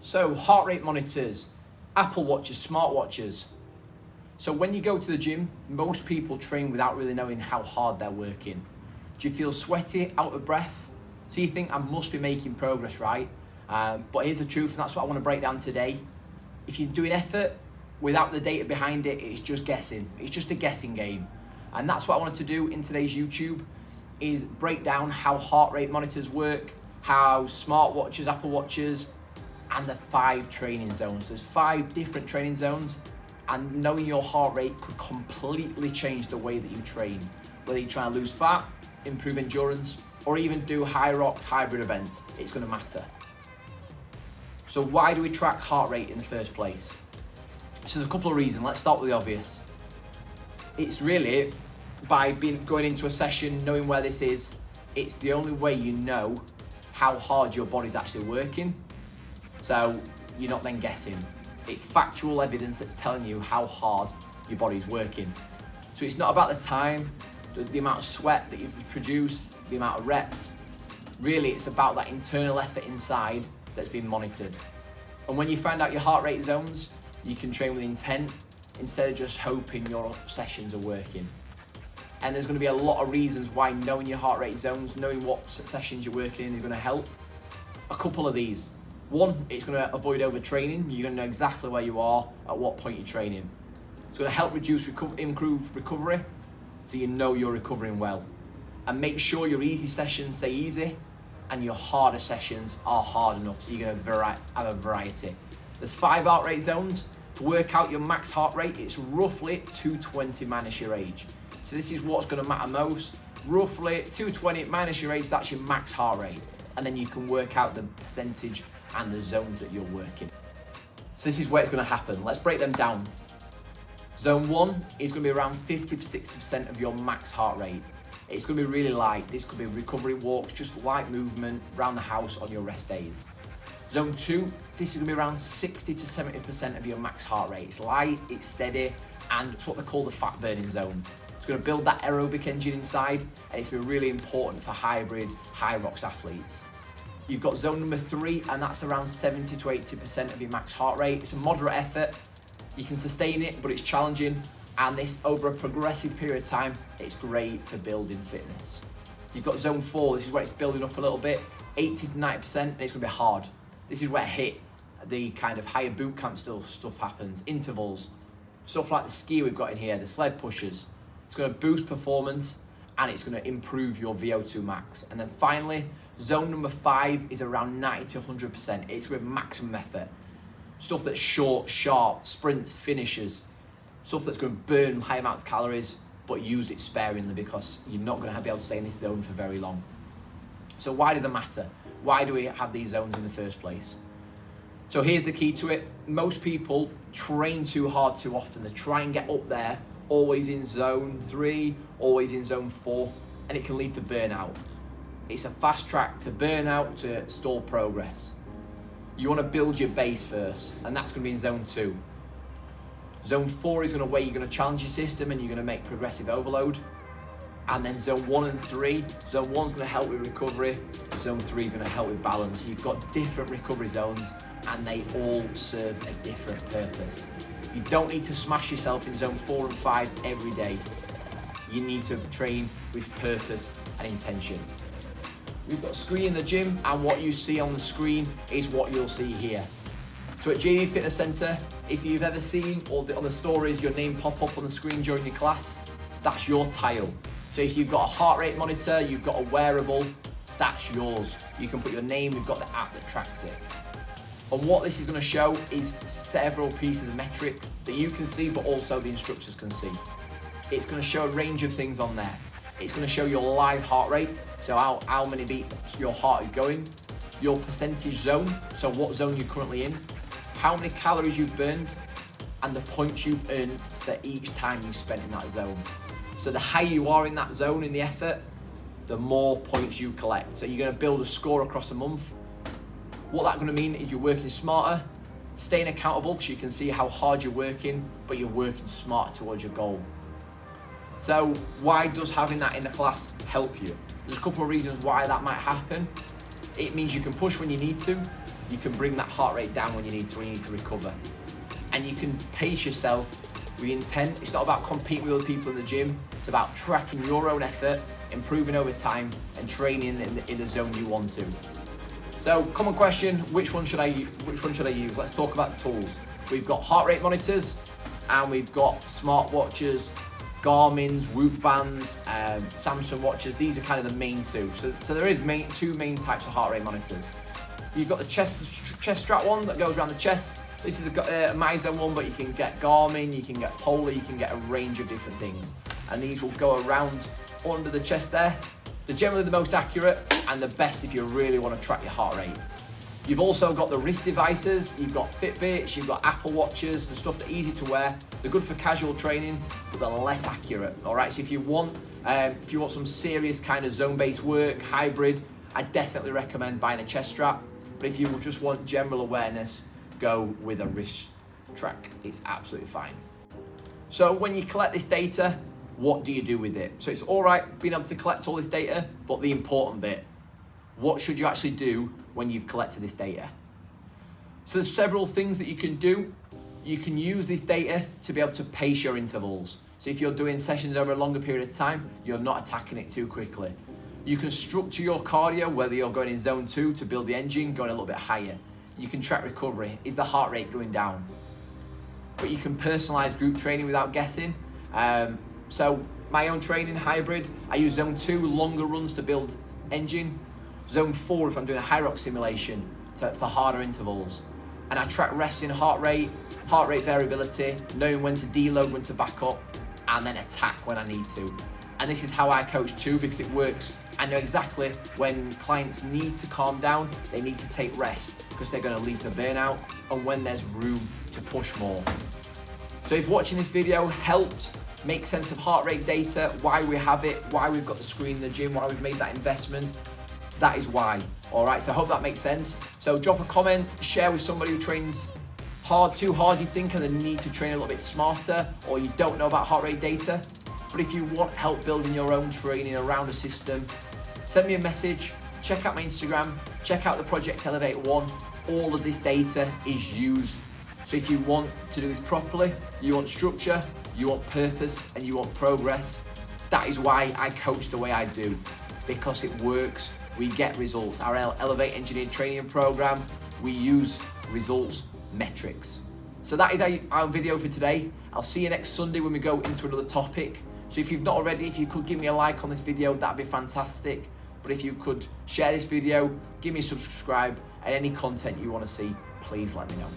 So heart rate monitors, Apple Watches, smartwatches. So when you go to the gym, most people train without really knowing how hard they're working. Do you feel sweaty, out of breath? So you think I must be making progress, right? But here's the truth, and that's what I want to break down today. If you're doing effort without the data behind it, it's just guessing. It's just a guessing game. And that's what I wanted to do in today's YouTube, is break down how heart rate monitors work, how smartwatches, Apple Watches, and the 5 training zones. There's 5 different training zones, and knowing your heart rate could completely change the way that you train. Whether you're trying to lose fat, improve endurance, or even do high rocks hybrid events, it's gonna matter. So why do we track heart rate in the first place? So there's a couple of reasons. Let's start with the obvious. It's really by going into a session, knowing where this is, it's the only way you know how hard your body's actually working. So you're not then guessing. It's factual evidence that's telling you how hard your body's working. So it's not about the time, the amount of sweat that you've produced, the amount of reps. Really, it's about that internal effort inside that's been monitored. And when you find out your heart rate zones, you can train with intent instead of just hoping your sessions are working. And there's going to be a lot of reasons why knowing your heart rate zones, knowing what sessions you're working in is going to help. A couple of these. One, it's going to avoid overtraining. You're going to know exactly where you are at what point you're training. It's going to help improve recovery, so you know you're recovering well. And make sure your easy sessions stay easy and your harder sessions are hard enough, so you're going to have a variety. There's 5 heart rate zones. To work out your max heart rate, it's roughly 220 minus your age. So this is what's going to matter most. Roughly 220 minus your age, that's your max heart rate. And then you can work out the percentage and the zones that you're working. So this is where it's going to happen. Let's break them down. Zone 1 is going to be around 50 to 60% of your max heart rate. It's going to be really light. This could be recovery walks, just light movement around the house on your rest days. Zone 2, this is going to be around 60 to 70% of your max heart rate. It's light, it's steady, and it's what they call the fat burning zone. It's going to build that aerobic engine inside, and it's going to be really important for hybrid, high rocks athletes. You've got zone number 3, and that's around 70 to 80% of your max heart rate. It's a moderate effort. You can sustain it, but it's challenging. And this, over a progressive period of time, it's great for building fitness. You've got zone 4, this is where it's building up a little bit, 80 to 90%, and it's gonna be hard. This is where the kind of higher boot camp stuff happens, intervals, stuff like the ski we've got in here, the sled pushers. It's gonna boost performance, and it's gonna improve your VO2 max. And then finally, zone number 5 is around 90 to 100%. It's with maximum effort. Stuff that's short, sharp, sprints, finishes. Stuff that's going to burn high amounts of calories, but use it sparingly, because you're not going to be able to stay in this zone for very long. So why do they matter? Why do we have these zones in the first place? So here's the key to it. Most people train too hard too often. They try and get up there, always in zone 3, always in zone 4, and it can lead to burnout. It's a fast track to burnout, to stall progress. You want to build your base first, and that's going to be in zone 2. Zone 4 is going to where you're going to challenge your system and you're going to make progressive overload. And then zone 1 and 3, zone 1 is going to help with recovery, zone 3 is going to help with balance. You've got different recovery zones, and they all serve a different purpose. You don't need to smash yourself in zone 4 and 5 every day. You need to train with purpose and intention. We've got a screen in the gym, and what you see on the screen is what you'll see here. So at JDD Fitness Centre, if you've ever seen all the other stories, your name pop up on the screen during your class, that's your tile. So if you've got a heart rate monitor, you've got a wearable, that's yours. You can put your name, we've got the app that tracks it. And what this is going to show is several pieces of metrics that you can see, but also the instructors can see. It's going to show a range of things on there. It's going to show your live heart rate, so how many beats your heart is going, your percentage zone, so what zone you're currently in, how many calories you've burned, and the points you've earned for each time you spent in that zone. So the higher you are in that zone in the effort, the more points you collect. So you're going to build a score across a month. What that's going to mean is you're working smarter, staying accountable, because you can see how hard you're working, but you're working smarter towards your goal. So why does having that in the class help you? There's a couple of reasons why that might happen. It means you can push when you need to. You can bring that heart rate down when you need to recover. And you can pace yourself with intent. It's not about competing with other people in the gym. It's about tracking your own effort, improving over time, and training in the zone you want to. So, common question, which one should I use? Let's talk about the tools. We've got heart rate monitors, and we've got smartwatches, Garmin's, Whoop bands, Samsung watches. These are kind of the main two. So there is two main types of heart rate monitors. You've got the chest strap one that goes around the chest. This is a MyZone one, but you can get Garmin, you can get Polar, you can get a range of different things. And these will go around under the chest there. They're generally the most accurate and the best if you really want to track your heart rate. You've also got the wrist devices, you've got Fitbits, you've got Apple Watches, the stuff that are easy to wear. They're good for casual training, but they're less accurate. All right, so if you want some serious kind of zone-based work, hybrid, I definitely recommend buying a chest strap. But if you just want general awareness, go with a wrist track. It's absolutely fine. So when you collect this data, what do you do with it? So it's all right being able to collect all this data, but the important bit, what should you actually do when you've collected this data? So there's several things that you can do. You can use this data to be able to pace your intervals. So if you're doing sessions over a longer period of time, you're not attacking it too quickly. You can structure your cardio, whether you're going in zone 2 to build the engine, going a little bit higher. You can track recovery. Is the heart rate going down? But you can personalize group training without guessing. So my own training hybrid, I use zone 2 longer runs to build engine. Zone 4 if I'm doing a high rock simulation for harder intervals. And I track resting heart rate variability, knowing when to deload, when to back up, and then attack when I need to. And this is how I coach too, because it works. I know exactly when clients need to calm down, they need to take rest because they're going to lead to burnout, and when there's room to push more. So if watching this video helped make sense of heart rate data, why we have it, why we've got the screen in the gym, why we've made that investment, that is why. All right, so I hope that makes sense. So drop a comment, share with somebody who trains too hard you think, and they need to train a little bit smarter, or you don't know about heart rate data. But if you want help building your own training around a system, send me a message, check out my Instagram, check out the Project Elevate one. All of this data is used. So if you want to do this properly, you want structure, you want purpose, and you want progress, that is why I coach the way I do, because it works. We get results. Our Elevate Engineering Training Program, we use results metrics. So that is our video for today. I'll see you next Sunday when we go into another topic. So if you've not already, if you could give me a like on this video, that'd be fantastic. But if you could share this video, give me a subscribe, and any content you want to see, please let me know.